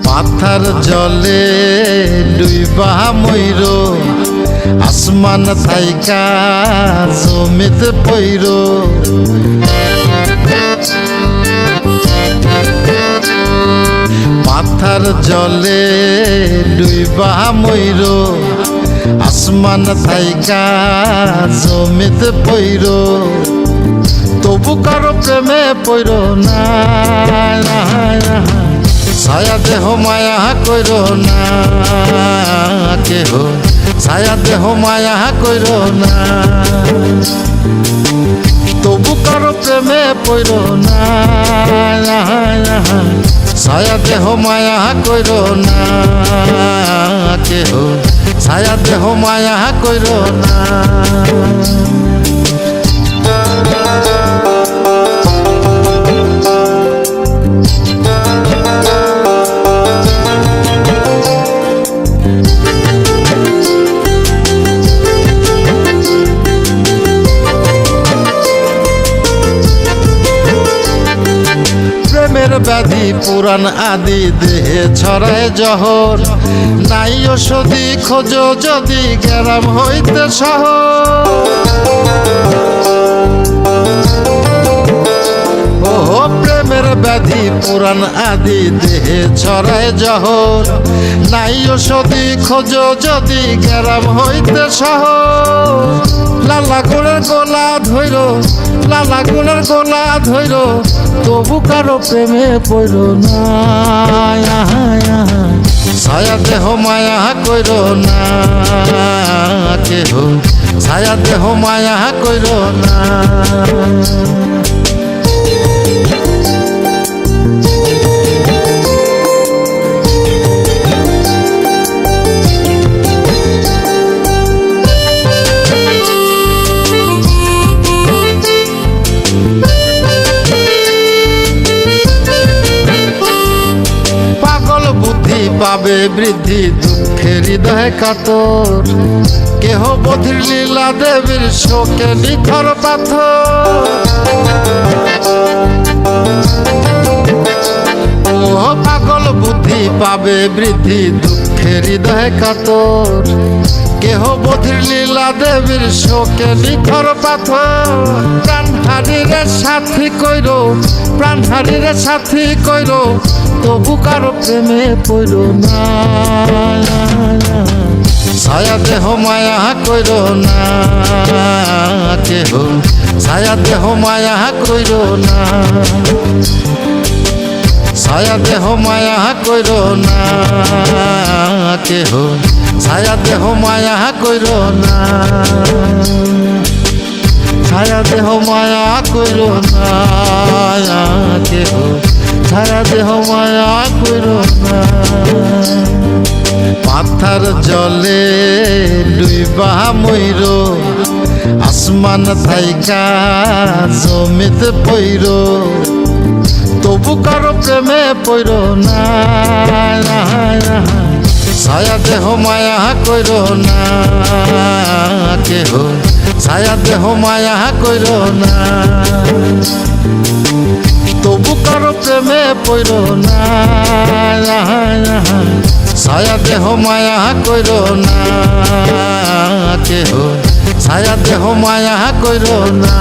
পাথার জলে ডুইবা ময়ূর আসমান থাইকা জমিতে পইর পাথার জলে ডুইবা ময়ূর আসমান থাইকা জমিতে পইর তবু কারো প্রেমে পইর না ছায়া দেহ মায়া কইর না কেহ ছায়া দেহ মায়া কইর না তবু কারো প্রেমে পইর না ছায়া দেহ মায়া কইর না কেহ ছায়া দেহ মায়া কইর না প্রেমের ব্যাধি পুরাণ আদি দেহে ছড়ায় জহর নাই ওষুধি খোঁজো যদি গ্রাম হইতে শহর ও প্রেমের ব্যাধি পুরাণ আদি দেহে ছড়ায় জহর নাই ওষুধি খোঁজো যদি গ্রাম হইতে শহর লালা গুণের গোলা ধৈর লালা গুণের গোলা ধৈর তবু কারো প্রেমে পইর না ছায়া দেহ মায়া কইর না কেহ ছায়া দেহ মায়া কইর না পাবে বৃদ্ধি দুঃখের হৃদয় কাতর কেহ বধির লীলা দেবীর শোকে নিথর পাথর ও পাগল বুদ্ধি পাবে বৃদ্ধি দুঃখের হৃদয় কাতর কেহ বধির লীলা দেবীর শোকে নিথর পাথর প্রাণহারীরে সাথী কইর প্রাণহারীরে সাথী কইর তবু কারো প্রেমে পইর না ছায়া দেহ মায়া কইর না কেহ ছায়া দেহ মায়া কইর না ছায়া দেহ মায়া কইর না কেহ ছায়া দেহ মায়া কইর না ছায়া দেহ মায়া কইর না কেহ ছায়া দেহ মায়া কইর না পাথার জলে ডুইবা ময়ূর আসমান থাইকা জমিতে পইর তবু কারো প্রেমে পইর না ছায়া দেহ মায়া কইর না কেহ ছায়া দেহ মায়া কইর না তবু কারো প্রেমে পইর না ছায়া দেহ মায়া কইর না কেহ ছায়া দেহ মায়া কইর না।